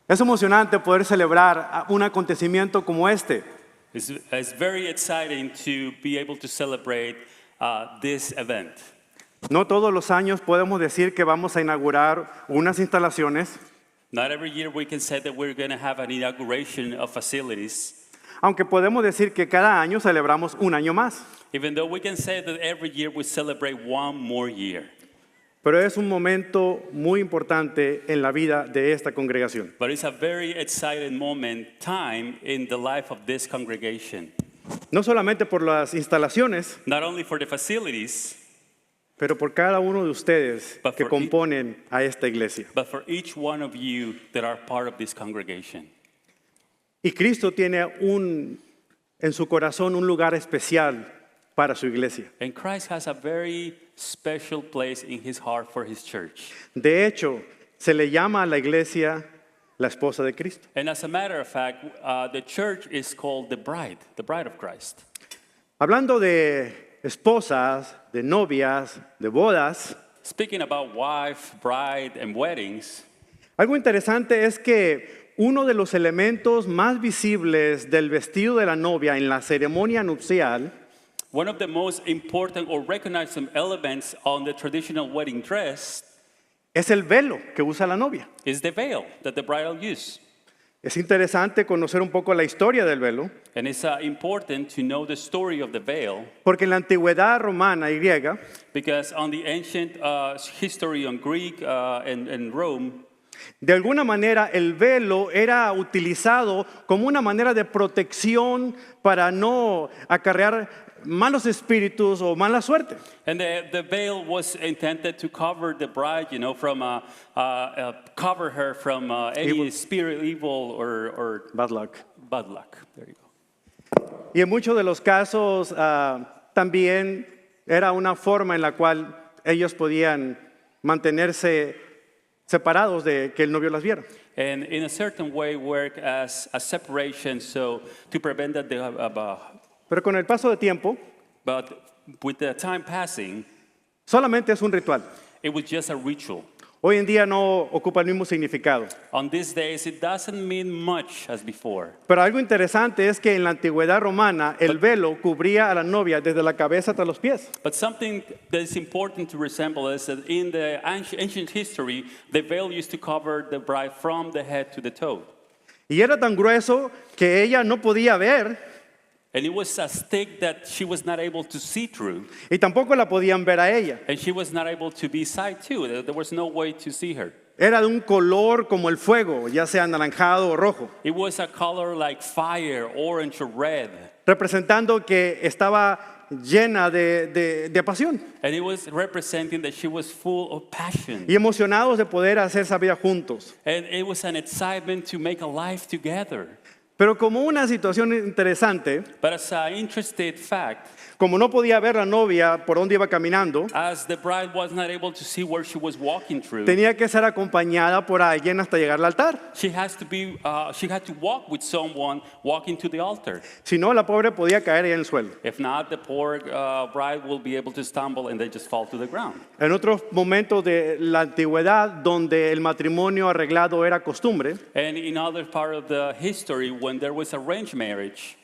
Es emocionante poder celebrar un acontecimiento como este. It's very exciting to be able to celebrate this event. No todos los años podemos decir que vamos a inaugurar unas instalaciones, Not every year we can say that we're going to have an inauguration of facilities, aunque podemos decir que cada año celebramos un año más. even though we can say that every year we celebrate one more year. Pero es un momento muy importante en la vida de esta congregación. But it's a very exciting time in the life of this congregation. No solamente por las instalaciones, Not only for the facilities, pero por cada uno de ustedes But que for componen a esta iglesia. but for each one of you that are part of this congregation. Y Cristo tiene en su corazón un lugar especial para su iglesia. And Christ has a very special place in his heart for his church. De hecho, se le llama a la iglesia la esposa de Cristo. And as a matter of fact, the church is called the bride of Christ. Hablando de esposas, de novias, de bodas, Speaking about wife, bride, and weddings, algo interesante es que uno de los elementos más visibles del vestido de la novia en la ceremonia nupcial one of the most important or recognizable elements on the traditional wedding dress es el velo que usa la novia. is the veil that the bride will use. Es interesante conocer un poco la historia del velo, And it's important to know the story of the veil porque en la antigüedad romana y griega, because on the ancient history on Greek and Rome, de alguna manera el velo era utilizado como una manera de protección para no acarrear malos espíritus o mala suerte. and the veil was intended to cover the bride, from cover her from any Evil. spirit, evil or Bad luck. bad luck. There you go. Y en muchos de los casos también era una forma en la cual ellos podían mantenerse separados de que el novio las viera. And in a certain way work as a separation, so to prevent that they have, Pero con el paso de tiempo, but with the time passing, solamente es un ritual. it was just a ritual. Hoy en día no ocupa el mismo significado. On these days, it doesn't mean much as before. Pero algo interesante es que en la antigüedad romana el velo cubría a la novia desde la cabeza hasta los pies. But something that is important to resemble is that in the ancient history, the veil used to cover the bride from the head to the toe. Y era tan grueso que ella no podía ver And it was a stick that she was not able to see through, y tampoco la podían ver a ella. and she was not able to be sight too. There was no way to see her. Era de un color como el fuego, ya sea anaranjado o rojo, It was a color like fire, orange or red. representando que estaba llena de pasión And it was representing that she was full of passion. y emocionados de poder hacer esa vida juntos. And it was an excitement to make a life together. Pero como una situación interesante, But as an interesting fact, como no podía ver la novia por dónde iba caminando, as the bride was not able to see where she was walking through, tenía que ser acompañada por alguien hasta llegar al altar. she had to walk with someone walking to the altar. Si no, la pobre podía caer ahí en el suelo. If not, the poor bride will be able to stumble and they just fall to the ground. En otros momentos de la antigüedad, donde el matrimonio arreglado era costumbre, And in other part of the history, when there was arranged marriage,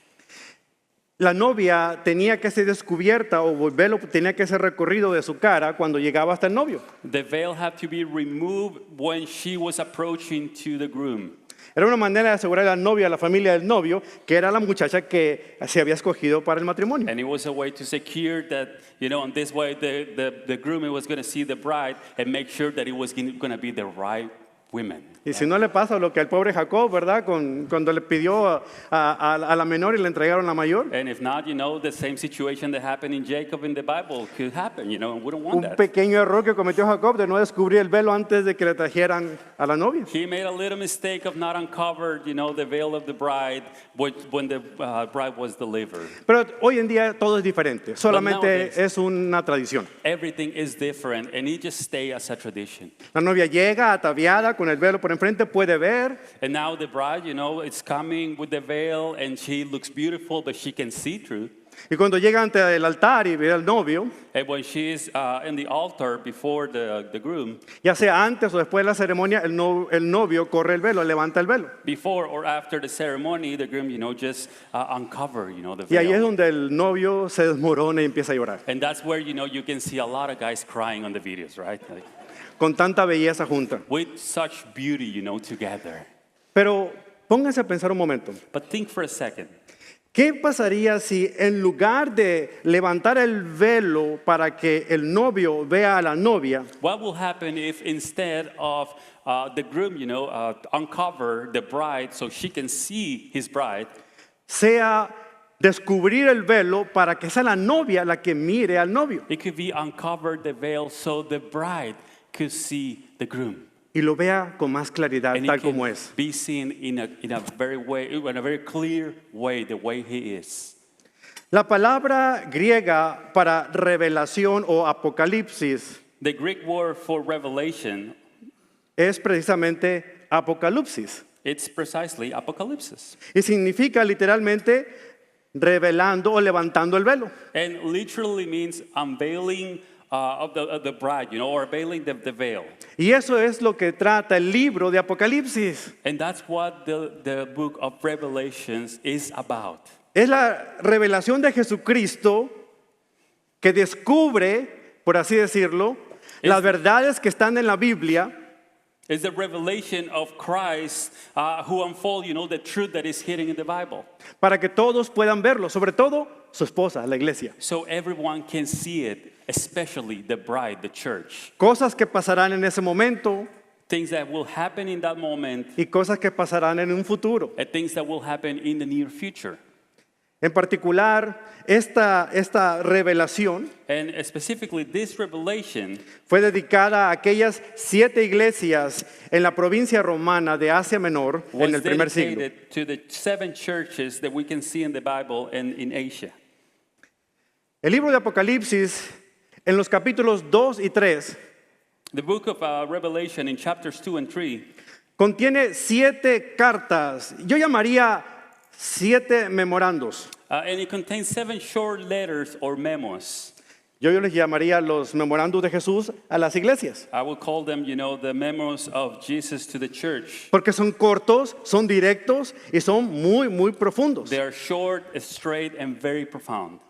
la novia tenía que ser descubierta o el velo tenía que ser recorrido de su cara cuando llegaba hasta el novio. the veil had to be removed when she was approaching to the groom. Era una manera de asegurar a la novia, a la familia del novio, que era la muchacha que se había escogido para el matrimonio. And it was a way to secure that, in this way, the groom was going to see the bride and make sure that it was going to be the right women. Y si no le pasa lo que al pobre Jacob, ¿verdad? Cuando le pidió a la menor y le entregaron la mayor. And if not, the same situation that happened in Jacob in the Bible could happen, and we don't want Un that. pequeño error que cometió Jacob de no descubrir el velo antes de que le trajeran a la novia. He made a little mistake of not uncovered, the veil of the bride when the bride was delivered. Pero hoy en día todo es diferente. Solamente nowadays- es una tradición. Everything is different, and it just stays as a tradition. La novia llega ataviada con el velo por enfrente, puede ver, And now the bride, it's coming with the veil, and she looks beautiful, but she can see through. Y cuando llega ante el altar y ve al novio, And when she is in the altar before the groom, ya sea antes o después de la ceremonia, el novio corre el velo, levanta el velo. before or after the ceremony, the groom, just uncover, the Y ahí es veil. donde el novio se desmorona y empieza a llorar. And that's where, you can see a lot of guys crying on the videos, right? Like, Con tanta belleza junta. with such beauty, together. Pero pónganse a pensar un momento. But think for a second. ¿Qué pasaría si en lugar de levantar el velo para que el novio vea a la novia, What will happen if instead of the groom, uncover the bride so she can see his bride, sea descubrir el velo para que sea la novia la que mire al novio it could be uncover the veil so the bride could see the groom. y lo vea con más claridad And tal it can como es? be seen in a very clear way, the way he is. La palabra griega para revelación o apocalipsis The Greek word for revelation, es precisamente apocalipsis it's precisely apocalypse. y significa literalmente revelando o levantando el velo. And literally means unveiling of the bride, or unveiling the veil. Y eso es lo que trata el libro de Apocalipsis. And that's what the book of Revelations is about. Es la revelación de Jesucristo que descubre, por así decirlo, las verdades que están en la Biblia It's the revelation of Christ who unfold, the truth that is hidden in the Bible. para que todos puedan verlo, sobre todo su esposa, la iglesia. So everyone can see it, especially the bride, the church. Cosas que pasarán en ese momento Things that will happen in that moment y cosas que pasarán en un futuro. and things that will happen in the near future. En particular, esta revelación And specifically, this revelation fue dedicada a aquellas 7 iglesias en la provincia romana de Asia Menor en was el primer siglo. dedicated to the 7 churches that we can see in the Bible and in Asia. El libro de Apocalipsis, en los capítulos 2 y 3, The book of Revelation in chapters 2 and 3 contiene 7 cartas. Yo llamaría 7 memorandos. and it contains 7 short letters or memos. Yo les llamaría los memorandos de Jesús a las iglesias. I would call them, the memos of Jesus to the church. Porque son cortos, son directos y son muy, muy profundos. They are short, straight, and very profound.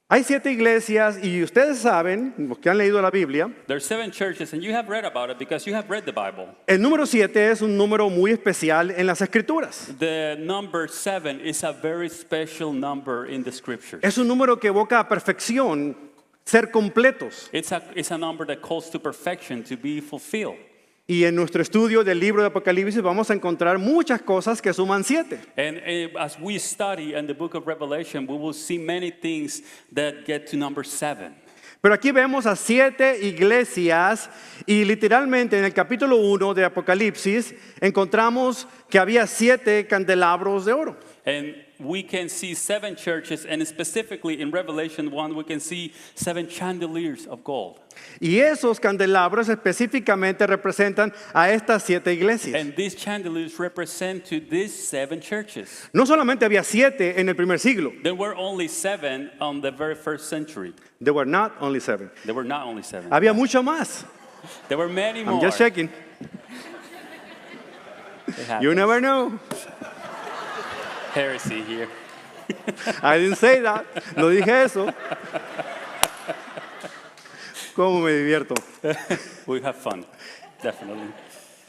Hay 7 iglesias y ustedes saben, los que han leído la Biblia, There are 7 churches, and you have read about it because you have read the Bible. el número 7 es un número muy especial en las escrituras. The number 7 is a very special number in the scriptures. Es un número que evoca a perfección, ser completos. It's a number that calls to perfection, to be fulfilled. Y en nuestro estudio del libro de Apocalipsis vamos a encontrar muchas cosas que suman 7. And as we study in the book of Revelation, we will see many things that get to number 7. Pero aquí vemos a 7 iglesias y literalmente en el capítulo 1 de Apocalipsis encontramos que había 7 candelabros de oro. And we can see 7 churches, and specifically in Revelation 1, we can see 7 chandeliers of gold. Y esos candelabros específicamente representan a estas 7 iglesias. And these chandeliers represent to these 7 churches. No solamente había 7 en el primer siglo. There were only 7 on the very first century. There were not only 7. There were not only 7. Había mucho más. There were many I'm more. just checking. It happens. You never know. Heresy here. I didn't say that. No dije eso. Cómo me divierto. We have fun, definitely.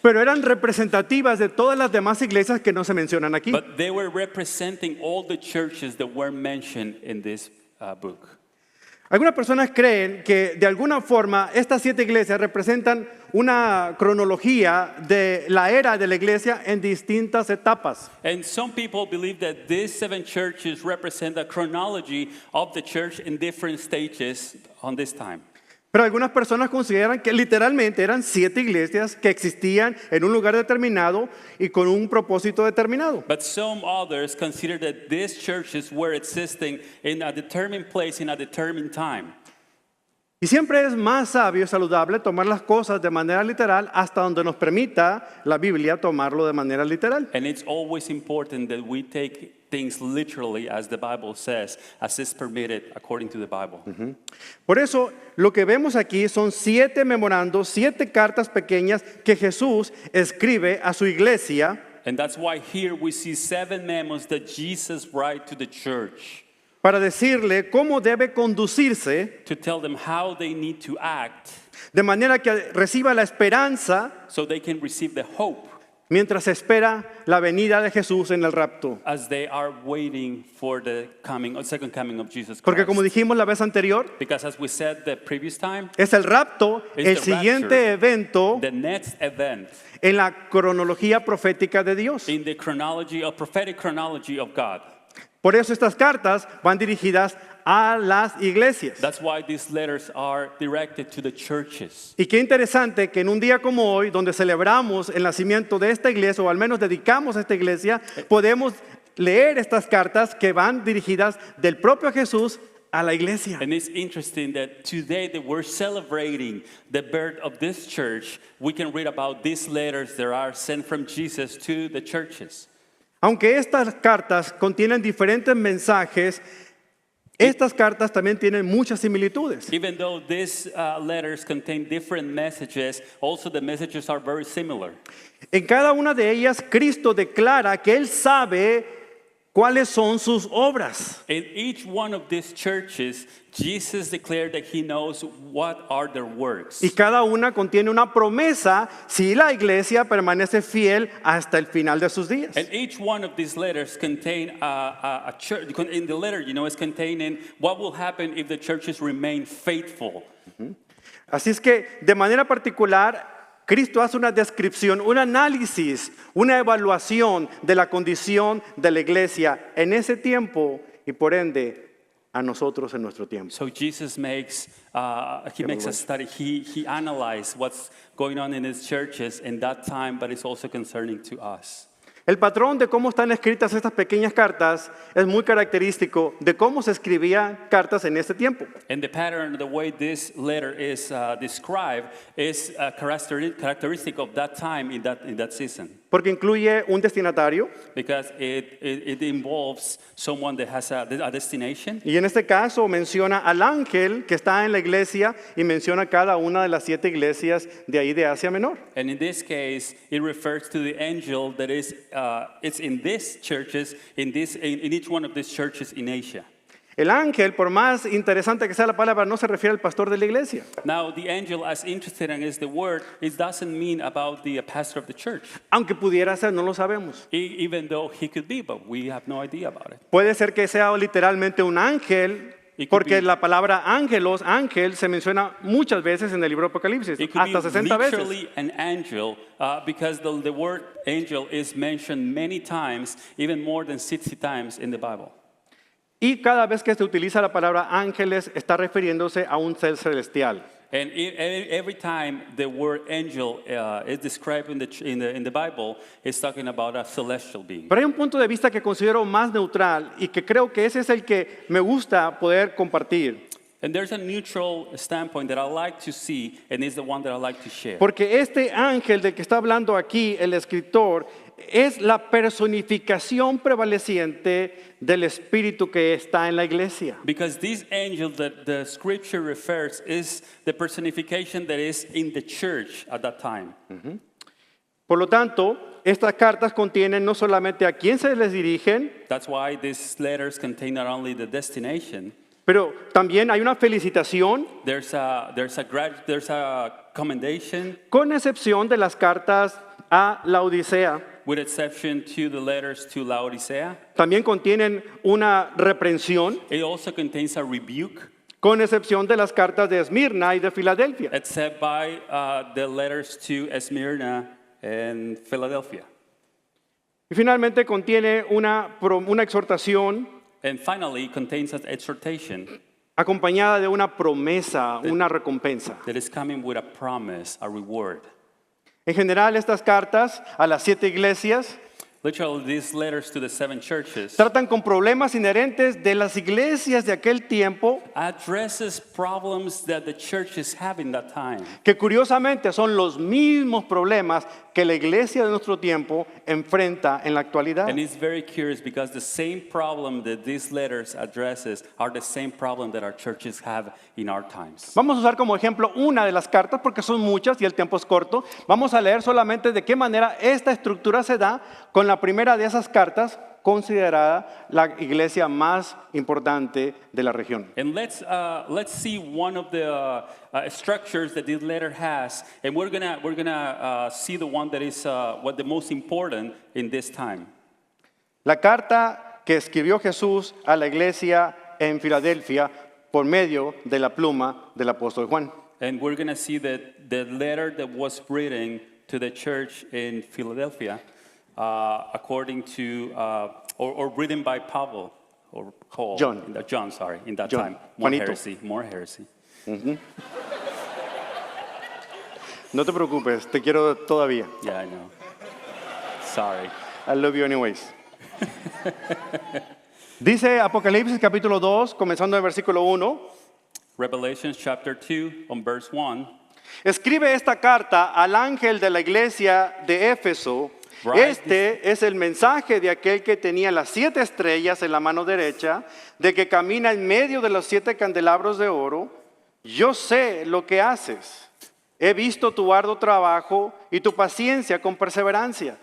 Pero eran representativas de todas las demás iglesias que no se mencionan aquí. But they were representing all the churches that were mentioned in this book. Algunas personas creen que de alguna forma estas 7 iglesias representan una cronología de la era de la iglesia en distintas etapas. And some people believe that these 7 churches represent the chronology of the church in different stages on this time. Pero algunas personas consideran que literalmente eran 7 iglesias que existían en un lugar determinado y con un propósito determinado. But some others consider that these churches were existing in a determined place in a determined time. Y siempre es más sabio y saludable tomar las cosas de manera literal hasta donde nos permita la Biblia tomarlo de manera literal. And it's always important that we take things literally as the Bible says, as is permitted according to the Bible. Por eso, lo que vemos aquí son 7 memorandos, 7 cartas pequeñas que Jesús escribe a su iglesia And that's why here we see 7 memos that Jesus writes to the church para decirle cómo debe conducirse to tell them how they need to act de manera que reciba la esperanza so they can receive the hope mientras espera la venida de Jesús en el rapto. as they are waiting for the second coming of Jesus Porque Christ. como dijimos la vez anterior, Because as we said the previous time, es el rapto It's el the siguiente evento the next event en la cronología profética de Dios. in the prophetic chronology of God. Por eso estas cartas van dirigidas a las iglesias. That's why these letters are directed to the churches. Y qué interesante que en un día como hoy, donde celebramos el nacimiento de esta iglesia, o al menos dedicamos a esta iglesia, podemos leer estas cartas que van dirigidas del propio Jesús a la iglesia. And it's interesting that today that we're celebrating the birth of this church, we can read about these letters that are sent from Jesus to the churches. Aunque estas cartas contienen diferentes mensajes, estas cartas también tienen muchas similitudes. Even though these letters contain different messages, also the messages are very similar. En cada una de ellas, Cristo declara que Él sabe cuáles son sus obras. In each one of these churches, Jesus declared that he knows what are their works. Y cada una contiene una promesa si la iglesia permanece fiel hasta el final de sus días. And each one of these letters contain a church. In the letter, is containing what will happen if the churches remain faithful. Así es que de manera particular, Cristo hace una descripción, un análisis, una evaluación de la condición de la iglesia en ese tiempo y por ende a nosotros en nuestro tiempo. So Jesus makes a study. He analyzes what's going on in his churches in that time, but it's also concerning to us. El patrón de cómo están escritas estas pequeñas cartas es muy característico de cómo se escribían cartas en este tiempo. And the pattern, the way this letter is described, is characteristic of that time in that season. Porque incluye un destinatario Because it involves someone that has a destination. y en este caso menciona al ángel que está en la iglesia y menciona cada una de las 7 iglesias de ahí de Asia Menor. And in this case, it refers to the angel that is it's in these churches, in each one of these churches in Asia. El ángel, por más interesante que sea la palabra, no se refiere al pastor de la iglesia. Now, the angel, as interesting as the word, it doesn't mean about the pastor of the church. Aunque pudiera ser, no lo sabemos. Even though he could be, but we have no idea about it. Puede ser que sea literalmente un ángel, It could porque be- la palabra ángelos, ángel, se menciona muchas veces en el libro de Apocalipsis, It could hasta be 60 veces. literally an angel, because the word angel is mentioned many times, even more than 60 times in the Bible. Y cada vez que se utiliza la palabra ángeles, está refiriéndose a un ser celestial. And every time the word angel is described in the Bible, it's talking about a celestial being. Pero hay un punto de vista que considero más neutral y que creo que ese es el que me gusta poder compartir. And there's a neutral standpoint that I like to see, and it's the one that I like to share. Porque este ángel del que está hablando aquí el escritor es la personificación prevaleciente del espíritu que está en la iglesia. Because this angel that the scripture refers is the personification that is in the church at that time. Por lo tanto, estas cartas contienen no solamente a quién se les dirigen, That's why these letters contain not only the destination, pero también hay una felicitación, there's a commendation, con excepción de las cartas a la Odisea. with exception to the letters to Laodicea. También contienen una reprensión, It also contains a rebuke, con excepción de las cartas de Esmirna y de Filadelfia. except by the letters to Smyrna and Philadelphia. Y finalmente contiene una exhortación And finally, it contains an exhortation acompañada de una promesa, una recompensa. that is coming with a promise, a reward. En general, estas cartas a las 7 iglesias Literally, these letters to the 7 churches tratan con problemas inherentes de las iglesias de aquel tiempo, addresses problems that the churches have in that time. que curiosamente son los mismos problemas que la iglesia de nuestro tiempo enfrenta en la actualidad. And it's very curious because the same problem that these letters addresses are the same problem that our churches have in our times. Vamos a usar como ejemplo una de las cartas porque son muchas y el tiempo es corto. Vamos a leer solamente de qué manera esta estructura se da con la primera de esas cartas, considerada la iglesia más importante de la región. And let's see one of the structures that this letter has, and we're gonna see the one that is what the most important in this time. La carta que escribió Jesús a la iglesia en Filadelfia por medio de la pluma del apóstol Juan. And we're gonna see that the letter that was written to the church in Philadelphia, according to or written by Paul or Paul. John. John, sorry, in that John. time. More Juanito. heresy, more heresy. No te preocupes, te quiero todavía. Yeah, I know. Sorry. I love you anyways. Dice Apocalipsis capítulo 2, comenzando en el versículo 1. Revelation chapter 2 on verse 1. Escribe esta carta al ángel de la iglesia de Éfeso. Right. Este es el mensaje de aquel que tenía las 7 estrellas en la mano derecha, de que camina en medio de los 7 candelabros de oro. Yo sé lo que haces. He visto tu arduo trabajo y tu paciencia con perseverancia.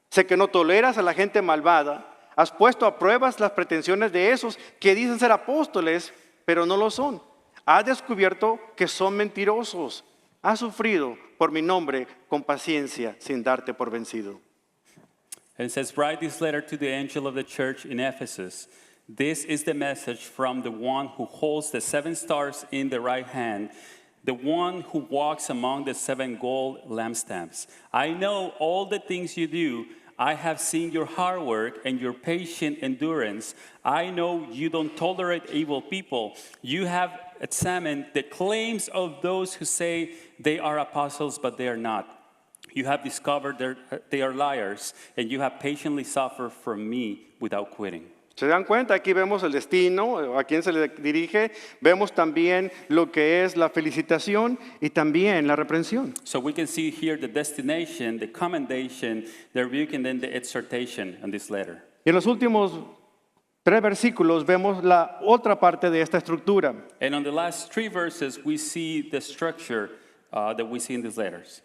Sé que no toleras a la gente malvada. Has puesto a prueba las pretensiones de esos que dicen ser apóstoles, pero no lo son. Has descubierto que son mentirosos. Has sufrido por mi nombre con paciencia sin darte por vencido. And it says, write this letter to the angel of the church in Ephesus. This is the message from the one who holds the 7 stars in the right hand, the one who walks among the 7 gold lampstands. I know all the things you do. I have seen your hard work and your patient endurance. I know you don't tolerate evil people. You have examined the claims of those who say they are apostles, but they are not. You have discovered they are liars, and you have patiently suffered from me without quitting. ¿Se dan cuenta? Aquí vemos el destino, a quién se le dirige. Vemos también lo que es la felicitación y también la reprensión. So we can see here the destination, the commendation, the rebuke, and then the exhortation in this letter. Y en los últimos 3 versículos vemos la otra parte de esta estructura. And on the last 3 verses, we see the structure that we see in these letters.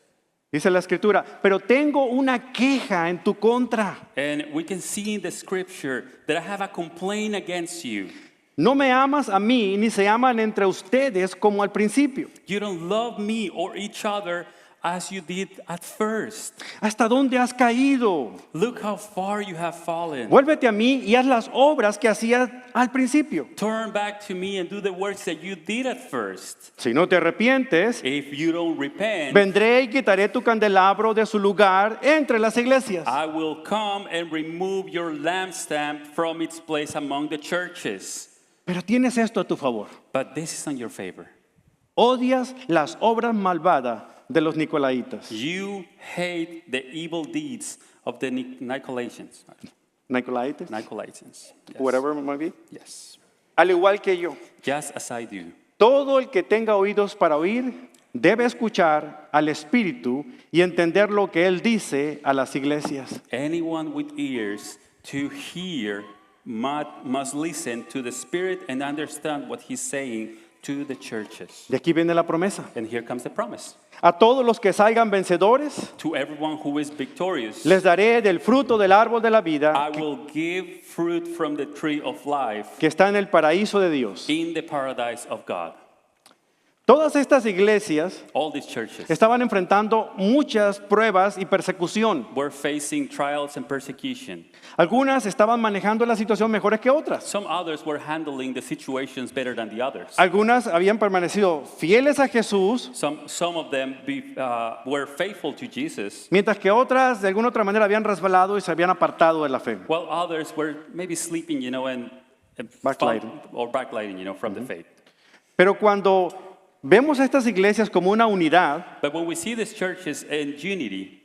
Dice la escritura, pero tengo una queja en tu contra. And we can see in the scripture that I have a complaint against you. No me amas a mí, ni se aman entre ustedes como al principio. You don't love me or each other as you did at first. ¿Hasta dónde has caído? Look how far you have fallen. Vuélvete a mí y haz las obras que hacías al principio. Turn back to me and do the works that you did at first. Si no te arrepientes, If you don't repent, vendré y quitaré tu candelabro de su lugar entre las iglesias. I will come and remove your lampstand from its place among the churches. Pero tienes esto a tu favor. But this is on your favor. Odias las obras malvadas de los Nicolaitas. You hate the evil deeds of the Nicolaitans. Nicolaitas, Nicolaitans. Yes. whatever it might be. Yes. Al igual que yo. Just as I do. Todo el que tenga oídos para oír debe escuchar al Espíritu y entender lo que Él dice a las iglesias. Anyone with ears to hear must listen to the Spirit and understand what he's saying to the churches. De aquí viene la promesa. And here comes the promise. A todos los que salgan vencedores, To everyone who is victorious, les daré del fruto del árbol de la vida I will give fruit from the tree of life que está en el paraíso de Dios. in the paradise of God. Todas estas iglesias All these churches estaban enfrentando muchas pruebas y persecución. were facing trials and persecution. Algunas estaban manejando la situación mejores que otras. Some others were handling the situations better than the others. Algunas habían permanecido fieles a Jesús, Some of them were faithful to Jesus, mientras que otras de alguna otra manera habían resbalado y se habían apartado de la fe. while others were maybe sleeping, and Backsliding. or backsliding, from the faith. Pero cuando vemos a estas iglesias como una unidad, But when we see these churches in unity,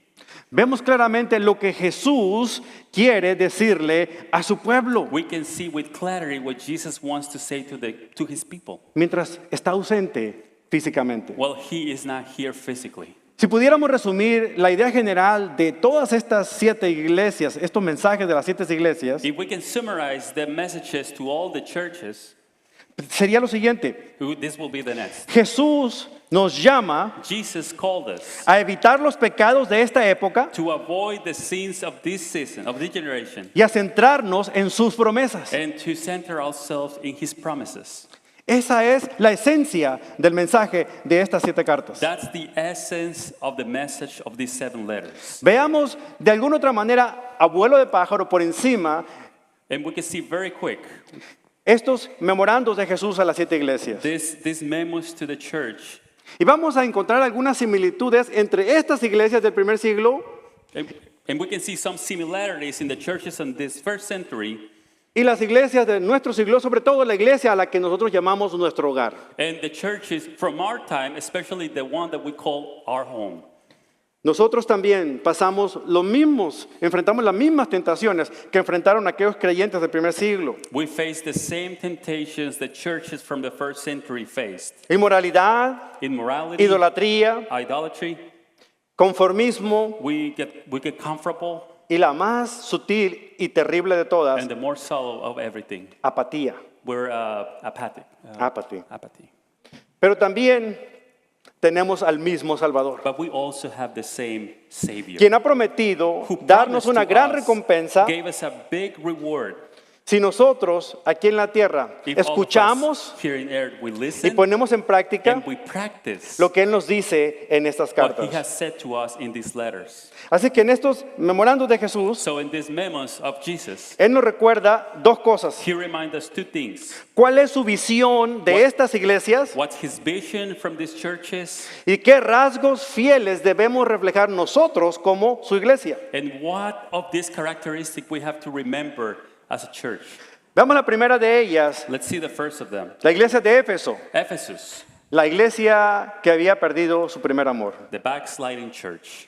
Vemos claramente lo que Jesús quiere decirle a su pueblo We can see with clarity what Jesus wants to say to his people. mientras está ausente físicamente. Well, he is not here physically. Si pudiéramos resumir la idea general de todas estas 7 iglesias, estos mensajes de las 7 iglesias, If we can summarize the messages to all the churches, sería lo siguiente. this will be the next. Jesús nos llama Jesus called us a evitar los pecados de esta época to avoid the sins of this season, of this generation, y a centrarnos en sus promesas. and to center ourselves in his promises. Esa es la esencia del mensaje de estas 7 cartas. That's the essence of the message of these 7 letters. Veamos de alguna otra manera, a vuelo de pájaro, por encima, And we can see very quick estos memorandos de Jesús a las 7 iglesias. this memos to the church. Y vamos a encontrar algunas similitudes entre estas iglesias del primer siglo And we can see some similarities in the churches in this first century y las iglesias de nuestro siglo, sobre todo la iglesia a la que nosotros llamamos nuestro hogar. and the churches from our time, especially the one that we call our home. Nosotros también pasamos los mismos, enfrentamos las mismas tentaciones que enfrentaron aquellos creyentes del primer siglo. We face the same temptations that churches from the first century faced. Inmoralidad, Immorality, idolatría, idolatry, conformismo we get comfortable, y la más sutil y terrible de todas, and the more subtle of everything, apatía. we're apathic. Apathy. Apathy. Pero también tenemos al mismo Salvador, But we also have the same Savior, quien ha prometido who darnos promised una to gran us, recompensa gave us a big reward. si nosotros aquí en la tierra If all of us escuchamos here in earth we y listen ponemos en práctica and we practice lo que Él nos dice en estas what He cartas. has said to us in these letters. Así que en estos memorandos de Jesús, So in these memos of Jesus, Él nos recuerda 2 cosas. He reminds us 2 things. ¿Cuál es su visión de estas iglesias What's His vision from these churches, y qué rasgos fieles debemos reflejar nosotros como su iglesia? and what of this characteristic we have to remember as a church. Veamos la primera de ellas, Let's see the first of them. la iglesia de Éfeso, Ephesus, la iglesia que había perdido su primer amor. the backsliding church.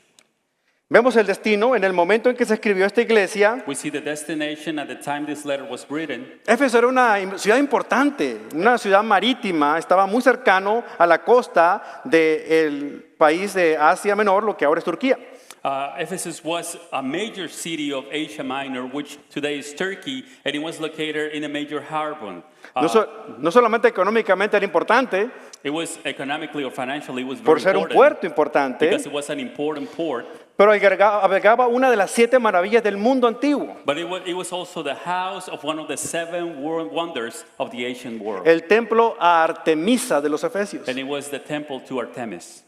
Vemos el destino en el momento en que se escribió esta iglesia. We see the destination at the time this letter was written. Éfeso era una ciudad importante, una ciudad marítima, estaba muy cercano a la costa del país de Asia Menor, lo que ahora es Turquía. Ephesus was a major city of Asia Minor, which today is Turkey, and it was located in a major harbor. No solamente económicamente era importante, It was economically or financially, it was very por ser un important puerto importante, because it was an important port, pero albergaba una de las 7 maravillas del mundo antiguo, but it was also the house of one of the 7 world wonders of the ancient world. el templo a Artemisa de los Efesios. And it was the temple to Artemis.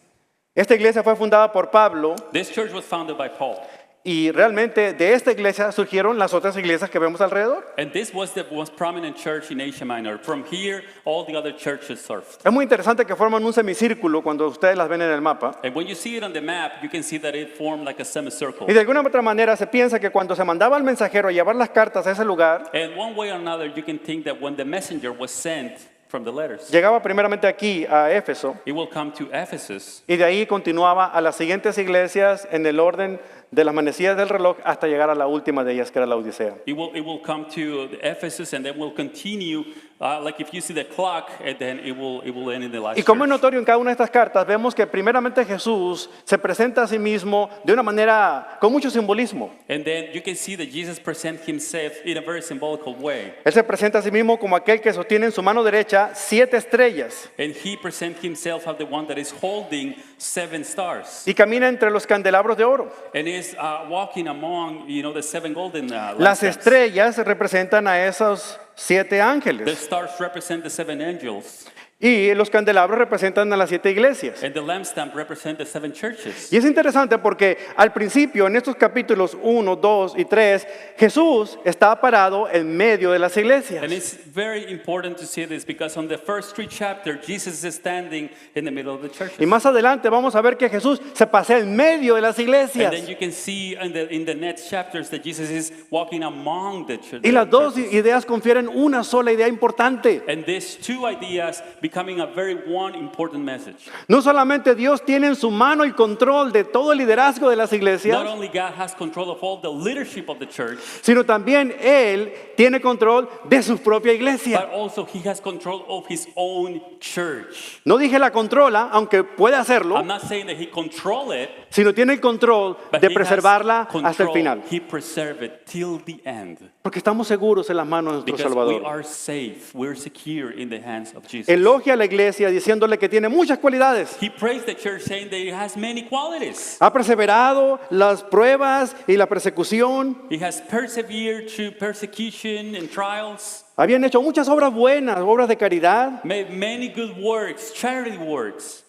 Esta iglesia fue fundada por Pablo This church was founded by Paul. y realmente de esta iglesia surgieron las otras iglesias que vemos alrededor. And this was the most prominent church in Asia Minor. From here, all the other churches served. Es muy interesante que forman un semicírculo cuando ustedes las ven en el mapa. And when you see it on the map, you can see that it formed like a semicircle. Y de alguna otra manera se piensa que cuando se mandaba al mensajero a llevar las cartas a ese lugar, And one way or another, you can think that when the messenger was sent from the letters, llegaba primeramente aquí a Éfeso it will come to Ephesus, y de ahí continuaba a las siguientes iglesias en el orden de las manecillas del reloj hasta llegar a la última de ellas, que era la Odisea. it will come to Ephesus, and then will continue, like if you see the clock, and then it will end in the last Y como es church. notorio en cada una de estas cartas, vemos que primeramente Jesús se presenta a sí mismo de una manera con mucho simbolismo. And then you can see that Jesus presents himself in a very symbolical way. Él se presenta a sí mismo como aquel que sostiene en su mano derecha 7 estrellas And he presents himself as the one that is holding 7 stars. y camina entre los candelabros de oro. And is walking among, the 7 golden Las lampstands. estrellas representan a esos 7 The ángeles stars represent the 7 angels. y los candelabros representan a las 7 iglesias. And the lampstand represent the 7 churches. Y es interesante porque al principio, en estos capítulos 1, 2 y 3, Jesús está parado en medio de las iglesias. And it's very important to see this because on the first 3 chapters, Jesus is standing in the middle of the churches. Y más adelante vamos a ver que Jesús se pasea en medio de las And iglesias. then you can see in the next chapters that Jesus is walking among the churches. Y las dos ideas confieren una sola idea importante. And these 2 ideas becoming a very one important message. No solamente Dios tiene en su mano el control de todo el liderazgo de las Not iglesias, only God has control of all the leadership of the church, sino también Él tiene control de su propia iglesia. but also he has control of his own church. No dije la controla, aunque puede hacerlo, I'm not saying that he control it, sino tiene el control but de he has preservarla hasta el control. final. He preserve it till the end. Porque estamos seguros en las manos de nuestro Because we Salvador. are safe, we're secure in the hands of Jesus. Elogia a la iglesia diciéndole que tiene muchas cualidades. He praised the church saying that it has many qualities. Ha perseverado las pruebas y la persecución. He has persevered through persecution and trials, Habían hecho muchas obras buenas, obras de caridad. made many good works, charity works.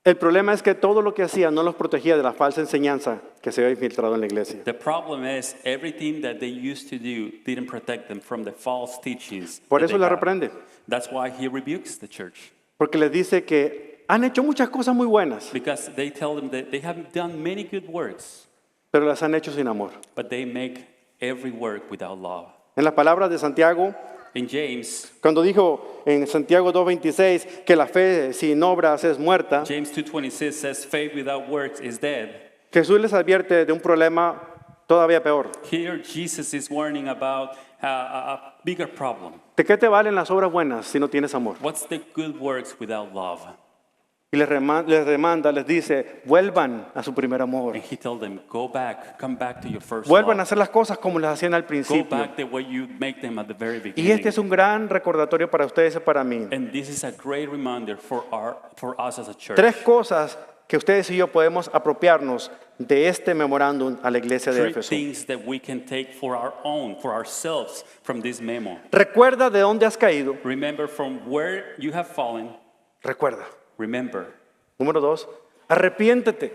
El problema es que todo lo que hacían no los protegía de la falsa enseñanza que se había infiltrado en la iglesia. The problem is everything that they used to do didn't protect them from the false teachings. Por that eso they la have. reprende. That's why he rebukes the church. Porque les dice que han hecho muchas cosas muy buenas, Because they tell them that they have done many good works, pero las han hecho sin amor. but they make every work without love. En las palabras de Santiago, In James, cuando dijo en Santiago 2:26 que la fe sin obras es muerta, James 2:26 says, faith without works is dead. Jesús les advierte de un problema todavía peor. Here, Jesus is warning about a bigger problem. ¿De qué te valen las obras buenas si no tienes amor? What's the good works without love? Y les demanda, les dice, vuelvan a su primer amor. And he told them, go back, come back to your first Vuelvan a love. hacer las cosas como las hacían al Go principio. back the way you make them at the very Y beginning. este es un gran recordatorio para ustedes y para mí. And this is a great reminder for us as a church. Tres cosas que ustedes y yo podemos apropiarnos de este memorándum a la iglesia de Three Éfeso. things that we can take for our own, for ourselves, from this memo. Recuerda de dónde has caído. Remember from where you have fallen. Recuerda. Remember. Número 2, arrepiéntete.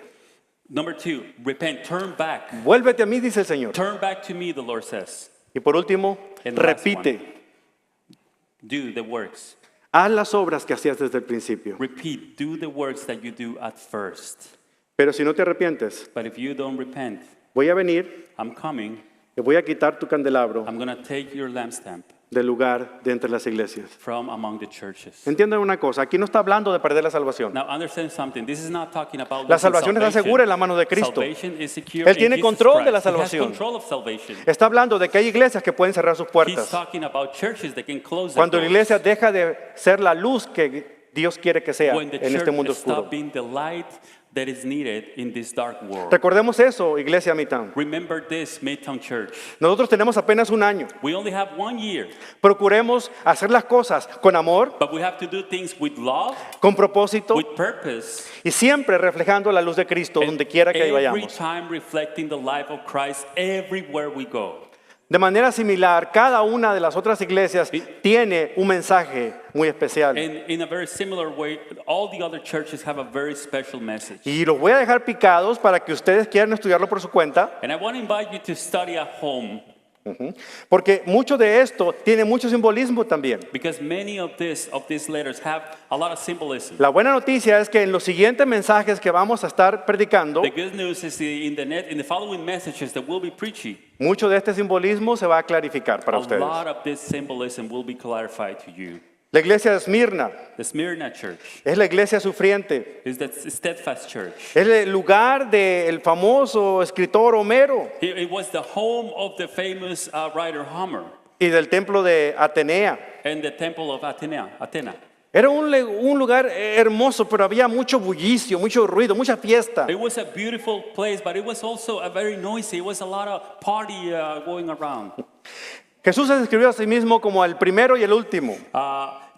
Number 2, repent. Turn back. Vuélvete a mí, dice el Señor. Turn back to me, the Lord says. Y por último, And the last repite. Do the works. Haz las obras que hacías desde el principio. Repeat. Do the works that you do at first. Pero si no te arrepientes, But if you don't repent, voy a venir I'm coming. y voy a quitar tu candelabro I'm going to take your lampstand del lugar de entre las iglesias. from among the churches. Entiendan una cosa, aquí no está hablando de perder la salvación. Now understand something. This is not talking about La losing salvación está salvation. segura en la mano de Cristo. Salvation is secure Él in tiene Jesus control de la Christ. He has salvación. control of salvation. Está hablando de que hay iglesias que pueden cerrar sus He's puertas. talking about churches that can close their Cuando la doors. iglesia deja de ser la luz que Dios quiere que sea When the en este mundo church oscuro. stop being the light that is needed in this dark world. Recordemos eso, iglesia Midtown. Remember this, Midtown Church. Nosotros tenemos apenas un año. We only have 1 year, Procuremos hacer las cosas con amor, but we have to do things with love, con propósito with purpose, y siempre reflejando la luz de Cristo donde quiera que every vayamos. time reflecting the life of Christ everywhere we go. De manera similar, cada una de las otras iglesias tiene un mensaje muy especial. And in a very similar way, all the other churches have a very special message. Y los voy a dejar picados para que ustedes quieran estudiarlo por su cuenta, And I want to invite you to study at home porque mucho de esto tiene mucho simbolismo también. because many of these letters have a lot of symbolism. La buena noticia es que en los siguientes mensajes que vamos a estar predicando, The good news is in the following messages that we'll be preaching, mucho de este simbolismo se va a clarificar para a ustedes. lot of this symbolism will be clarified to you. La iglesia de Esmirna The Smyrna church es la iglesia sufriente. is the steadfast church. Es el lugar del famoso escritor Homero It was the home of the famous writer Homer y del templo de Atenea. and the temple of Athena. Era un lugar hermoso, pero había mucho bullicio, mucho ruido, mucha fiesta. It was a beautiful place, but it was also a very noisy. It was a lot of party going around. Jesús se describió a sí mismo como el primero y el último,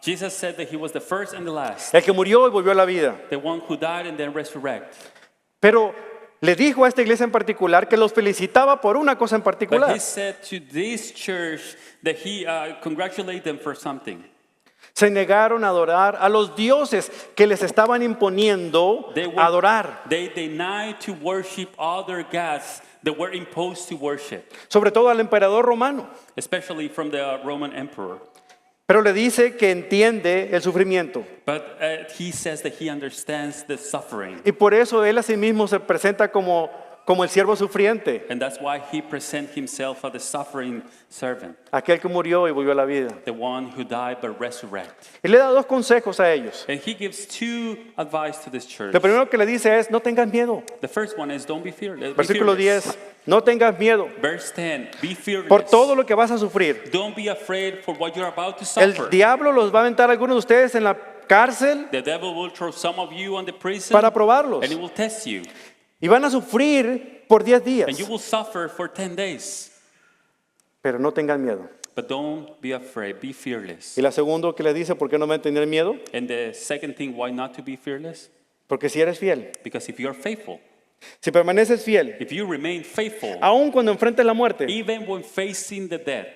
Jesus said that he was the first and the last, el que murió y volvió a la vida. the one who died and then resurrected. Pero le dijo a esta iglesia en particular que los felicitaba por una cosa en But particular. he said to this church that he congratulated them for something. Se negaron a adorar a los dioses que les estaban imponiendo adorar, They denied to worship other gods that were imposed to worship, sobre todo al emperador romano. especially from the Roman emperor. Pero le dice que entiende el sufrimiento. But he says that he understands the suffering. Y por eso él a sí mismo se presenta como como el siervo sufriente, And that's why he presents himself as the suffering servant, aquel que murió y volvió a la vida. the one who died but resurrected. Y le da dos consejos a ellos. And he gives two advice to this church. Lo primero que le dice es, no tengas miedo. The first one is don't be fearless. Be Versículo fearless. 10, no tengas miedo Verse 10, be fearless. por todo lo que vas a sufrir. Don't be afraid for what you're about to El suffer. diablo los va a aventar a algunos de ustedes en la cárcel The devil will throw some of you on the prison para probarlos. and he will test you. Y van a sufrir por 10 días. And you will suffer for 10 days. Pero no tengan miedo. But don't be afraid, be fearless. Y la segunda que les dice, ¿por qué no van a tener miedo? And the second thing, why not to be fearless? Porque si eres fiel, Because if you're faithful, si permaneces fiel, if you remain faithful, aun cuando enfrentes la muerte, even when facing the death,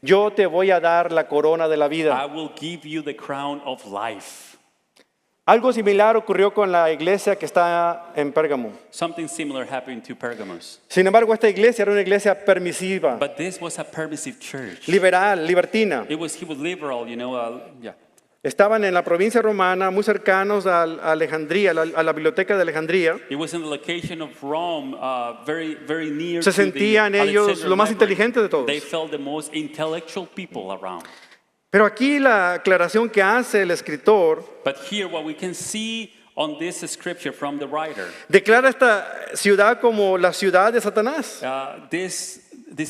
yo te voy a dar la corona de la I vida. will give you the crown of life. Algo similar ocurrió con la iglesia que está en Pérgamo. Something similar happened to Pergamos. Sin embargo, esta iglesia era una iglesia permisiva, But this was a permissive church. liberal, libertina. He was liberal, yeah. Estaban en la provincia romana, muy cercanos a Alejandría, a la biblioteca de Alejandría. It was in the location of Rome, very, very near Se to the sentían ellos Alexandrian lo más library. inteligentes de todos. They felt the most intellectual people around. Pero aquí la aclaración que hace el escritor But here, what we can see on this scripture from the writer, declara esta ciudad como la ciudad de Satanás, this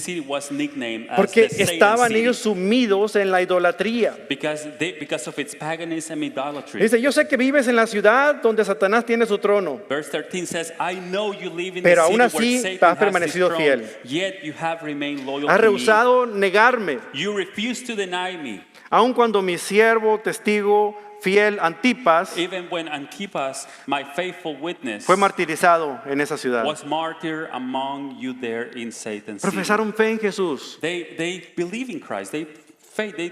city was nicknamed as porque the Satan estaban city ellos sumidos en la idolatría. because of its paganism and idolatry. Dice, yo sé que vives en la ciudad donde Satanás tiene su trono, Verse 13 says, I know you live in pero the aún city así where Satan has has his permanecido throne, fiel. yet you have remained loyal has to me. rehusado negarme, You refuse to deny me. aun cuando mi siervo, testigo, fiel, Antipas, Even when Antipas, my faithful witness, fue martirizado en esa ciudad. was martyr among you there in Satan's city. Profesaron fe en Jesús. They believe in Christ. They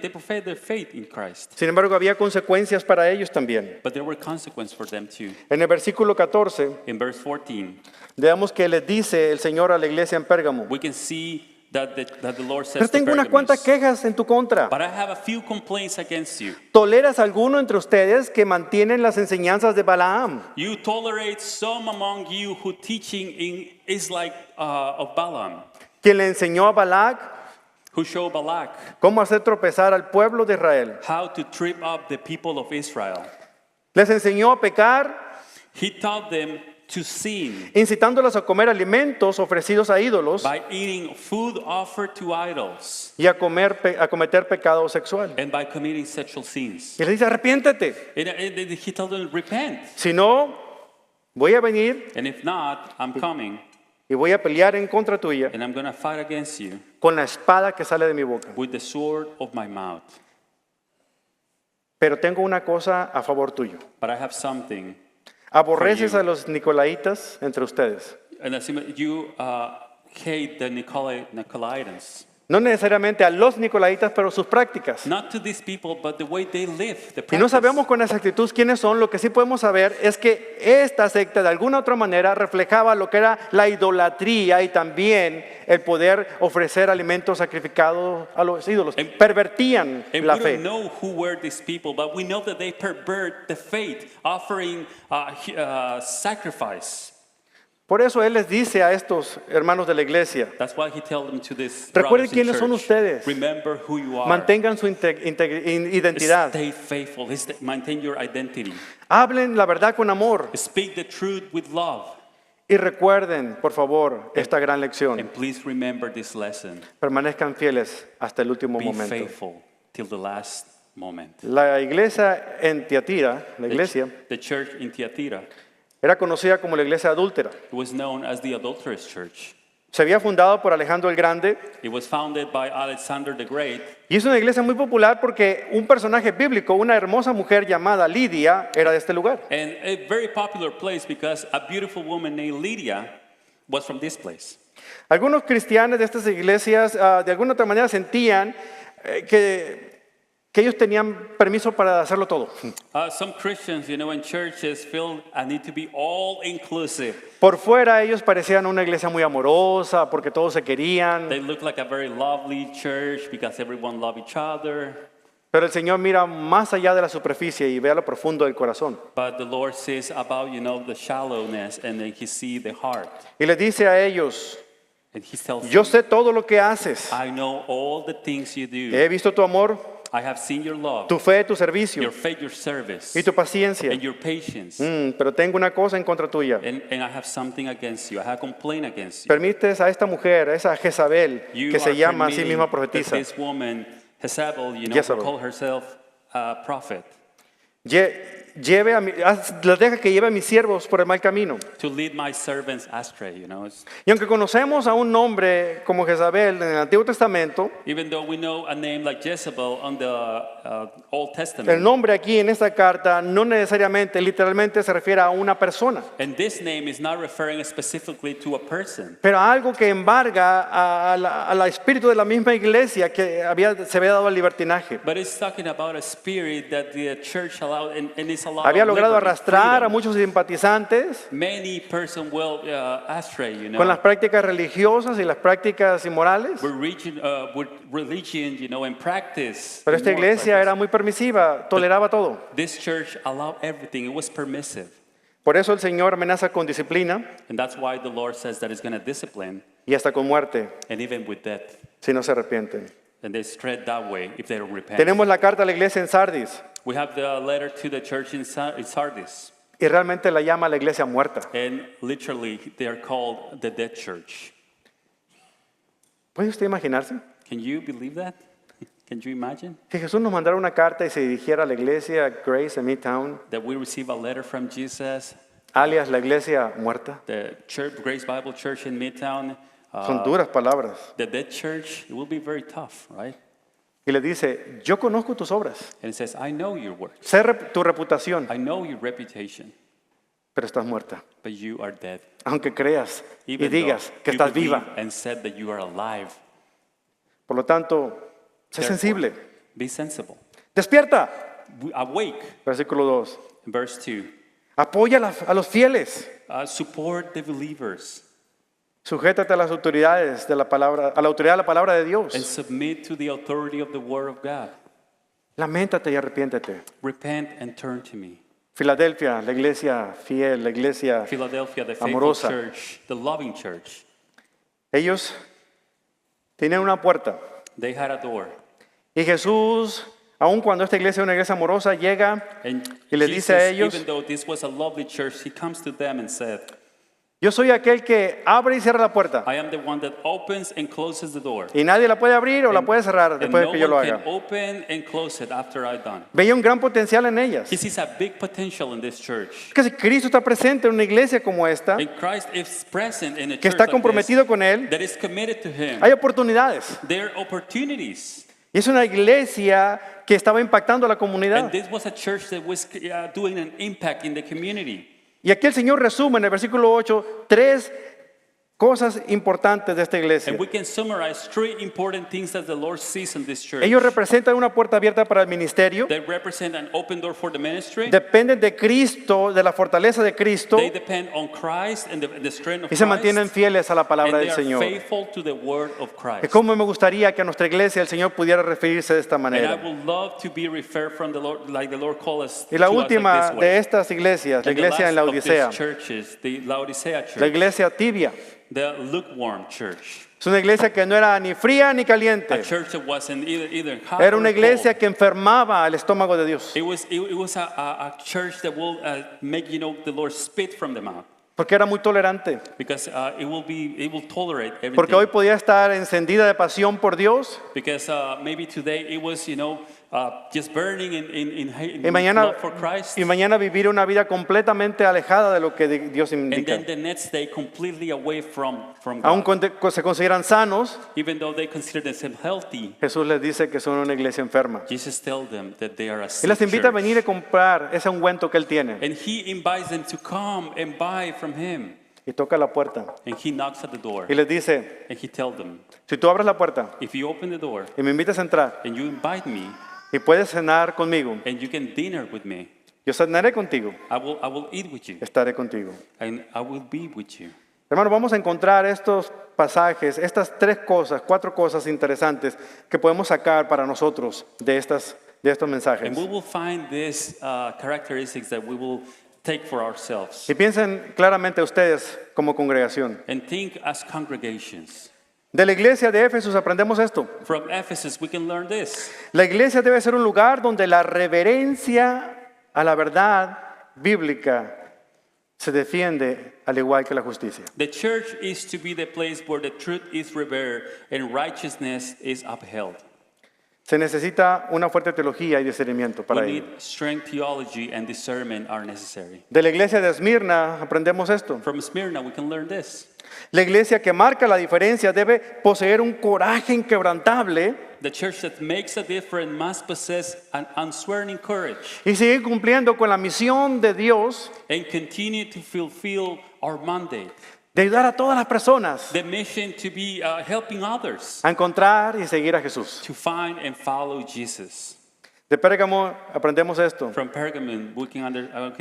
profess their faith in Christ. Sin embargo, había consecuencias para ellos también. But there were consequences for them too. En el versículo 14, In verse 14, veamos que les dice el Señor a la iglesia en Pérgamo. we can see that the Lord says Pero to tengo unas cuantas Pergamos, quejas en tu contra. but I have a few complaints against you. ¿Toleras alguno entre ustedes que mantienen las enseñanzas de Balaam? You tolerate some among you who teaching is like of Balaam, Quien le enseñó a Balac who show Balak cómo hacer tropezar al pueblo de Israel. how to trip up the people of Israel. Les enseñó a pecar, He taught them to sin incitándolos a comer alimentos ofrecidos a ídolos by eating food offered to idols y a cometer pecado sexual. and by committing sexual sins. Y les dice, arrepiéntete. And he told them, repent. Si no, voy a venir And if not, I'm coming y voy a pelear en contra tuya and I'm going to fight against you con la espada que sale de mi boca. with the sword of my mouth. Pero tengo una cosa a favor tuyo. But I have something. Aborreces For you. a los nicolaitas entre ustedes. And you hate the Nicolaitans. No necesariamente a los nicolaitas, pero sus prácticas. Not to these people, but the way they live, the Y no practice. sabemos con exactitud quiénes son. Lo que sí podemos saber es que esta secta de alguna otra manera reflejaba lo que era la idolatría y también el poder ofrecer alimentos sacrificados a los ídolos. Pervertían And la we fe. don't know who were these people, but we know that they pervert the faith, offering sacrifice. Por eso Él les dice a estos hermanos de la iglesia, That's why he tells them to this. recuerden brothers in quiénes son church, ustedes. Remember who you are. Mantengan su identidad. Stay faithful. Maintain your identity. Hablen la verdad con amor. Speak the truth with love. Y recuerden, por favor, esta gran lección. And please remember this lesson. Permanezcan fieles hasta el último Be momento. faithful till the last moment. La iglesia en Tiatira, la iglesia, The church in Thyatira, era conocida como la iglesia adúltera. it was known as the adulterous church. Se había fundado por Alejandro el Grande It was founded by Alexander the Great, y es una iglesia muy popular porque un personaje bíblico, una hermosa mujer llamada Lidia, era de este lugar. and a very popular place because a beautiful woman named Lydia was from this place. Algunos cristianos de estas iglesias de alguna otra manera sentían que ellos tenían permiso para hacerlo todo. Some Christians, in churches feel I need to be all inclusive. Por fuera ellos parecían una iglesia muy amorosa porque todos se querían. They look like a very lovely church because everyone love each other. Pero el Señor mira más allá de la superficie y ve a lo profundo del corazón. But the Lord says about, the shallowness, and then he sees the heart. Y les dice a ellos, And he tells yo them, sé todo lo que haces. I know all the things you do. He visto tu amor, I have seen your love, tu fe, tu servicio your faith, your service, y tu paciencia. and your patience. Pero tengo una cosa en contra tuya. And I have something against you. I have a complaint against you. Permites a esta mujer, a esa Jezabel, You que se are llama a sí permitting misma that profetisa, this woman, Jezebel, Jezebel. who called herself a prophet, les deja que lleve a mis siervos por el mal camino. to lead my servants astray. Y aunque conocemos a un hombre como Jezabel en el Antiguo Testamento, Even though we know a name like Jezebel on the Old el Testament, nombre aquí en esta carta no necesariamente, literalmente se refiere a una persona, and this name is not referring specifically to a person, pero a algo que embarga al espíritu de la misma iglesia que se había dado al libertinaje. but it's talking about a spirit that the church allowed, and it's allowed. Había logrado liberty, arrastrar a freedom. muchos simpatizantes Many person will astray, con las prácticas religiosas y las prácticas inmorales. with religion, and practice. Pero esta immoral iglesia practice. era muy permisiva, toleraba todo. This church allowed everything. It was permissive. Por eso el Señor amenaza con disciplina And that's why the Lord says that He's going to discipline, y hasta con muerte and even with death. si no se arrepienten. And they tread that way if they don't repent. Tenemos la carta a la iglesia en Sardis We have the letter to the church in Sardis. y realmente la llama la iglesia muerta. And literally, they are called the dead church. ¿Puede usted imaginarse Can you believe that? Can you imagine que Jesús nos mandara una carta y se dirigiera a la iglesia Grace en Midtown, that we receive a letter from Jesus, alias la iglesia muerta? the church, Grace Bible Church in Midtown, Son duras palabras. the dead church? It will be very tough, right? Y le dice, yo conozco tus obras, And it says, I know your works. sé tu reputación, I know your reputation, pero estás muerta. but you are dead. Aunque creas y Even digas though que you estás believe viva. and said that you are alive. Por lo tanto, sé Therefore, sensible. be sensible. Despierta. Awake. Versículo 2. Verse 2. Apoya a los fieles. Support the believers Sujétate a las autoridades de la palabra, a la autoridad de la palabra de and Dios. submit to the authority of the Word of God. Lamentate y arrepiéntete. Repent and turn to me. Filadelfia, la iglesia fiel, la iglesia, Philadelphia, the faithful Amorosa. church, the loving church, ellos tenían una puerta. they had a door. Y Jesús, aun cuando esta iglesia es una iglesia amorosa, llega And y les dice a ellos, even though this was a lovely church, he comes to them and said, yo soy aquel que abre y cierra la puerta. I am the one that opens and closes the door. Y nadie la puede abrir o la puede cerrar And después de no que yo lo one haga. can open and close it after I'm done. Veía un gran potencial en ellas. He sees a big potential in this church. Que si Cristo está presente en una iglesia como esta, And Christ is present in a que church está like comprometido this, con Él, that is committed to Him. hay oportunidades. There are opportunities. Y es una iglesia que estaba impactando a la And comunidad. this was a church that was doing an impact in the community. Y aquí el Señor resume en el versículo 8 tres cosas importantes de esta iglesia. And we can summarize three important things that the Lord sees in this church. Ellos representan una puerta abierta para el ministerio, They represent an open door for the ministry. dependen de Cristo, de la fortaleza de Cristo, They depend on Christ and the strength of y se Christ. mantienen fieles a la And palabra they del are Señor. faithful to the word of Christ. Cómo me gustaría que a nuestra iglesia el Señor pudiera referirse de esta And I manera. would love to be referred from the Lord, like the Lord called us. Y la to us última like this de way. estas iglesias, la And the iglesia en last of Laodicea, these churches, the Laodicea church, la iglesia tibia, the lukewarm church, es una iglesia que no era ni fría ni a caliente, church that wasn't either hot era or una iglesia cold. que enfermaba el estómago de Dios, It was a church that will make the Lord spit from the mouth, porque era muy tolerante, because it will tolerate everything. porque hoy podía estar encendida de pasión por Dios Because maybe today it was just burning in y mañana, love for Christ, y mañana vivir una vida completamente alejada de lo que Dios and indica. then the next day completely away from Aun God. cuando se consideran sanos, Even though they consider themselves healthy, Jesús les dice que son una iglesia enferma. Jesus tells them that they are a Y sick les invita a church. venir a comprar ese ungüento que Él tiene. And He invites them to come and buy from Him. Y toca la puerta. And He knocks at the door. Y les dice, And He tells them, si tú abres la puerta if you open the door y me invitas a entrar and you invite me y puedes cenar conmigo, and you can dinner with me, yo cenaré contigo, I will eat with you estaré contigo. and I will be with you. Hermano, vamos a encontrar estos pasajes, estas cuatro cosas interesantes que podemos sacar para nosotros de estas de estos And mensajes. we will find these characteristics that we will take for ourselves. Y piensen claramente ustedes como congregación. And think as congregations. De la iglesia de Éfeso aprendemos esto. From Ephesus, we can learn this. La iglesia debe ser un lugar donde la reverencia a la verdad bíblica se defiende al igual que la justicia. The church is to be the place where the truth is revered and righteousness is upheld. Se necesita una fuerte teología y discernimiento We para need ello. strength theology and discernment are necessary. De la iglesia de Esmirna aprendemos esto. From Smyrna, we can learn this. La iglesia que marca la diferencia debe poseer un coraje inquebrantable The church that makes a difference must possess an unswerving courage y seguir cumpliendo con la misión de Dios and continue to fulfill our mandate. de ayudar a todas las personas The mission to be helping others a encontrar y seguir a Jesús. to find and follow Jesus. De Pérgamo aprendemos esto, From Pergamon, we can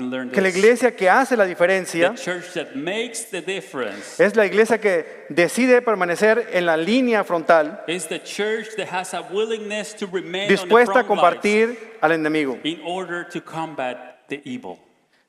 learn que la this. iglesia que hace la The diferencia church that makes the difference es la iglesia que decide permanecer en la línea frontal, is the church that has a willingness to remain dispuesta a on the front lines combatir al enemigo. in order to combat the evil.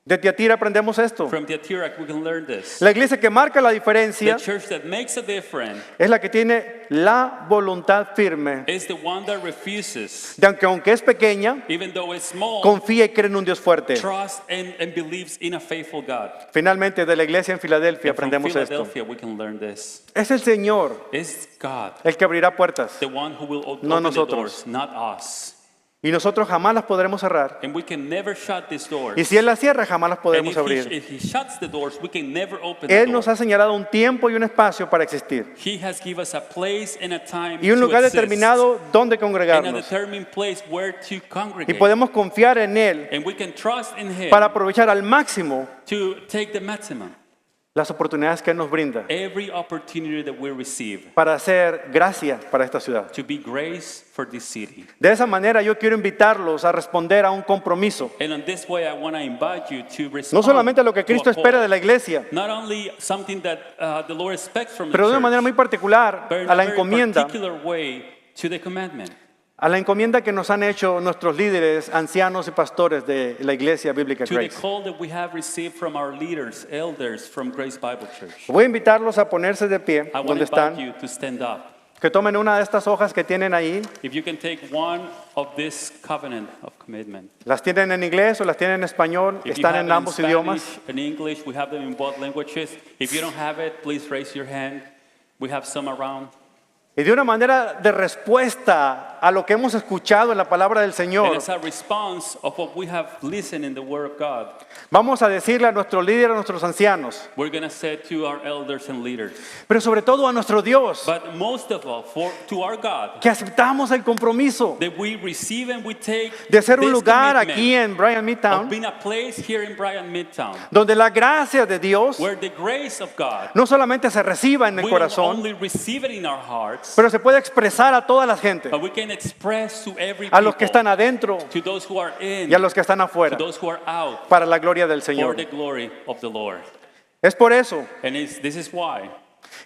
De Tiatira aprendemos esto. From Thyatira, we can learn this. La iglesia que marca la The diferencia church that makes a difference es la que tiene la voluntad firme is the one that refuses, de que aunque es pequeña, even though it's small, confía y cree en un Dios fuerte. trusts and believes in a faithful God. Finalmente, de la iglesia en Filadelfia And from aprendemos esto. Philadelphia, we can learn this. Es el Señor It's God, el que abrirá puertas the one who will No open the nosotros. doors, not us. y nosotros jamás las podremos cerrar. And we can never shut these doors. Y si Él las cierra, jamás las And podemos abrir. if he shuts the doors, we can never open the Él nos door. ha señalado un tiempo y un espacio para existir He has given us a place and a time y un to lugar exist, determinado donde and a congregarnos. determined place where to Y congregate. podemos confiar en Él And we can trust in Him para aprovechar al máximo to take the maximum, las oportunidades que Él nos brinda every opportunity that we receive, para hacer gracia para esta ciudad. to be grace for this city. De esa manera yo quiero invitarlos a responder a un compromiso. And in this way, I want to invite you to respond No solamente a lo que to Cristo a call. espera de la iglesia, Not only something that the Lord expects from the pero de una church, manera muy particular but in a la a very encomienda, particular way to the commandment. a la encomienda que nos han hecho nuestros líderes, ancianos y pastores de la Iglesia Bíblica To the Grace. call that we have received from our leaders, elders from Grace Bible Church. Voy a invitarlos a ponerse de pie I want donde to invite están, you to stand up. que tomen una de estas hojas que tienen ahí, If you can take one of this covenant of commitment. las tienen en inglés o las tienen en español, If you están have en it in ambos idiomas. Spanish and English, we have them in both languages. If you don't have it, please raise your hand. We have some around. Y de una manera de respuesta a lo que hemos escuchado en la palabra del And Señor, as a response of what we have listened in the Word of God, vamos a decirle a nuestro líder, a nuestros ancianos, we're going to say to our elders and leaders, pero sobre todo a nuestro Dios, but most of all, to our God, que aceptamos el compromiso that we receive and we take de ser un this lugar commitment aquí en Bryan of Midtown, being a place here in Bryan Midtown, donde la gracia de Dios where the grace of God, no solamente se reciba en el we don't corazón, only receive it in our hearts, pero se puede expresar a toda la gente, but we can express to every a los que people, están adentro to those who are in, y a los que están to afuera, those who are out, para la gloria del for Señor. the glory of the Lord. Es por eso And this is why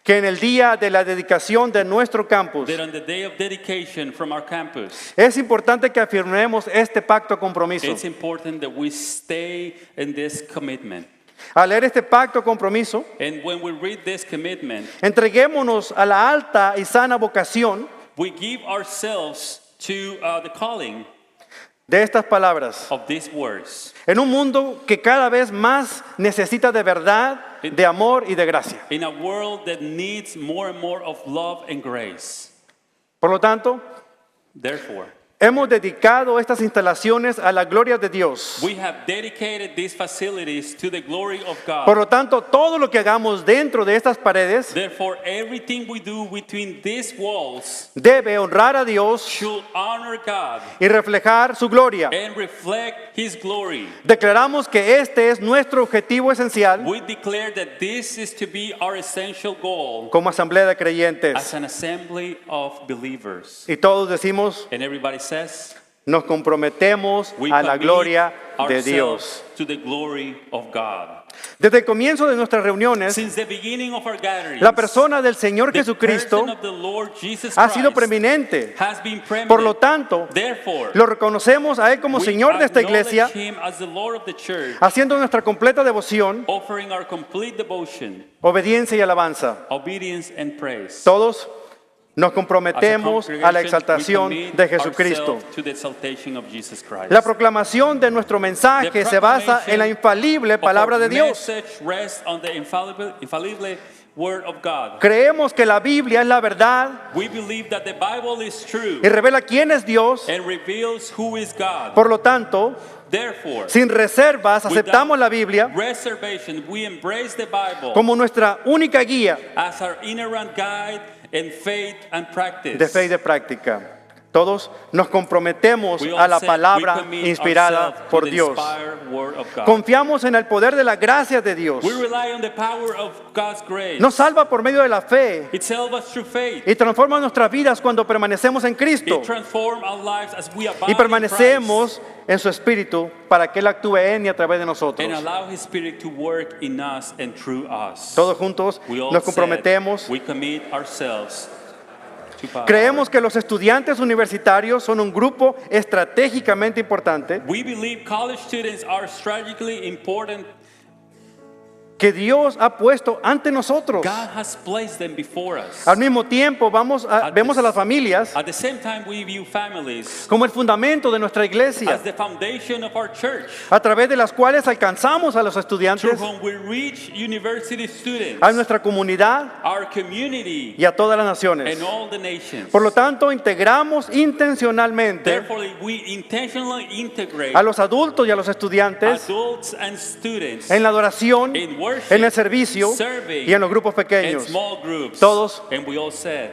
que en el día de la dedicación de nuestro campus that on the day of dedication from our campus, es importante que afirmemos este pacto compromiso. it's important that we stay in this commitment. Al leer este pacto compromiso, And when we read this commitment, entreguémonos a la alta y sana vocación we give ourselves to the calling de estas palabras. of these words. En un mundo que cada vez más necesita de verdad, de amor y de gracia. In a world that needs more and more of love and grace. Por lo tanto, Therefore, hemos dedicado estas instalaciones a la gloria de Dios. we have dedicated these facilities to the glory of God. Por lo tanto, todo lo que hagamos dentro de estas paredes Therefore, everything we do between these walls debe honrar a Dios should honor God y reflejar su gloria. and reflect His glory. Declaramos que este es nuestro objetivo esencial We declare that this is to be our essential goal como asamblea de as creyentes. an assembly of believers. Y todos decimos, And everybody says, nos comprometemos we a la commit gloria de ourselves Dios. to the glory of God. Desde el comienzo de nuestras reuniones, Since the beginning of our gatherings, la persona del Señor the Jesucristo person of the Lord Jesus ha sido Christ preeminente. has been preeminent. Por lo tanto, Therefore, lo reconocemos a Él como we Señor de esta acknowledge iglesia, Him as the Lord of the church, haciendo nuestra completa devoción, offering our complete devotion, obediencia y alabanza. obedience, and praise. Todos nos As a comprometemos a la congregation, exaltación we commit de Jesucristo. ourselves to the exaltation of Jesus Christ. La proclamación de nuestro mensaje se basa en la infalible palabra de Dios. Message rests on the infallible word of God. Creemos que la Biblia es la verdad We believe that the Bible is true y revela quién es Dios. and reveals who is God. Por lo tanto, Therefore, sin reservas, aceptamos la Biblia reservation, we embrace the Bible como nuestra única guía as our inerrant guide in faith and practice. de fe y de práctica. Todos nos comprometemos We all a la said palabra we commit inspirada ourselves to por the Dios. inspired word of God. Confiamos en el poder de la gracia de Dios. We rely on the power of God's grace. Nos salva por medio de la fe It salves us through faith. y transforma nuestras vidas cuando permanecemos en Cristo It transforms our lives as we abide y in permanecemos en su Espíritu para que Él actúe en y a través de Christ nosotros. and allow His Spirit to work in us and through us. Todos juntos We all nos said, comprometemos. we commit ourselves to power. Creemos que los estudiantes universitarios son un grupo estratégicamente importante We believe college students are strategically important. que Dios ha puesto ante nosotros. God has placed them before us. Al mismo tiempo, vemos a las familias At the same time, we view families como el fundamento de nuestra iglesia, as the foundation of our church, a través de las cuales alcanzamos a los through estudiantes, whom we reach university students, a nuestra comunidad our community, y a todas las naciones. and all the nations. Por lo tanto, integramos intencionalmente Therefore, we intentionally integrate a los adultos y a los estudiantes adults and students en la adoración, in worship, en el servicio serving, y en los grupos and pequeños. small groups. Todos And we all said,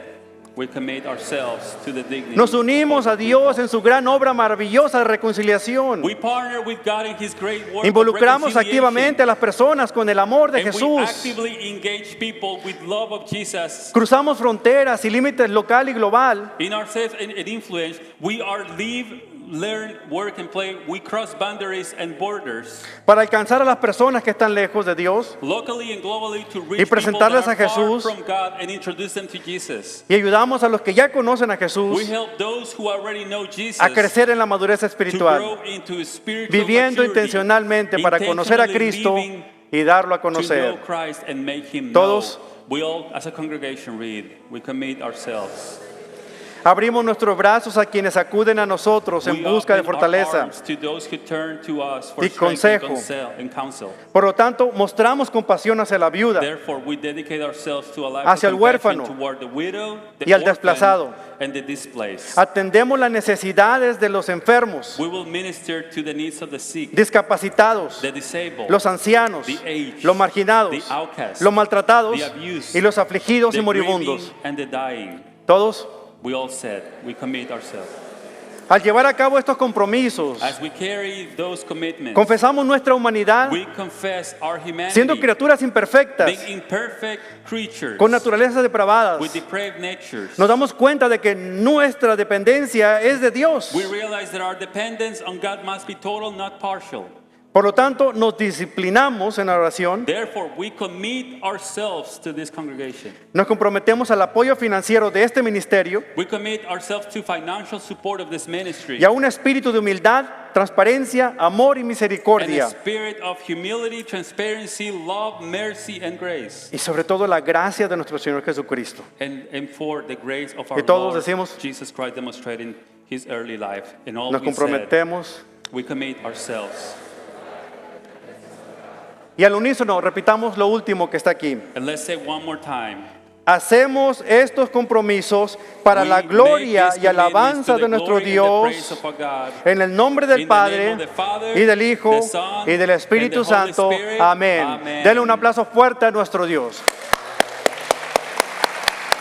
we commit ourselves to the dignity. nos unimos a Dios en su gran obra maravillosa de reconciliación. We partner with God in His great work Involucramos of activamente a las personas con el amor de and we Jesús. actively engage people with love of Jesus. Cruzamos fronteras y límites local y global In ourselves and influence, we are live, learn, work, and play. We cross boundaries and borders, para alcanzar a las personas que están lejos de Dios locally and globally, to reach y people presentarles that a are far Jesús. from God and introduce them to Jesus. y ayudamos a los que ya conocen a We Jesús help those who already know Jesus a crecer en la madurez to espiritual, grow into spiritual viviendo maturity, intencionalmente para conocer a Cristo living y darlo a to know conocer. Christ and make Him Todos know. We all, as a congregation, read. We commit ourselves. Abrimos nuestros brazos a quienes acuden a nosotros en We busca de open our fortaleza. arms to those who turn to us for y strength and consejo. and counsel. Por lo tanto, mostramos compasión hacia la viuda Therefore, we dedicate ourselves to a life Hacia of el compassion huérfano toward the widow, the y al orphan, desplazado. and the displaced. Atendemos las necesidades de los enfermos, We will minister to the needs of the sick, discapacitados, the disabled, los ancianos, the aged, los marginados, the outcast, los maltratados the abused, y los afligidos the y moribundos. grieving, and the dying. Todos, We all said, we commit ourselves. al llevar a cabo estos compromisos, As we carry those commitments, confesamos nuestra humanidad we confess our humanity, siendo criaturas imperfectas, being imperfect creatures con naturalezas depravadas. with depraved natures. Nos damos cuenta de que nuestra dependencia es de Dios. We realize that our dependence on God must be total, not partial. Por lo tanto, nos disciplinamos en la oración, Therefore, we commit ourselves to this congregation. nos comprometemos al apoyo financiero de este ministerio We commit ourselves to financial support of this ministry y a un espíritu de humildad, transparencia, amor y and a misericordia. spirit of humility, transparency, love, mercy, and grace. Y sobre todo la gracia de nuestro Señor Jesucristo. And for the grace of our Y todos Lord decimos, Jesus Christ demonstrating His early life. And all Nos we said, comprometemos. we commit ourselves. Y al unísono, repitamos lo último que está aquí. And let's say one more time. Hacemos estos compromisos para We la make gloria these y alabanza commitments to de the nuestro glory and the praise Dios, of our God. en el nombre del In the name Padre of the Father, y del Hijo the Son, y del Espíritu and the Holy Santo. Spirit. Amén. Amen. Denle un aplauso fuerte a nuestro Dios.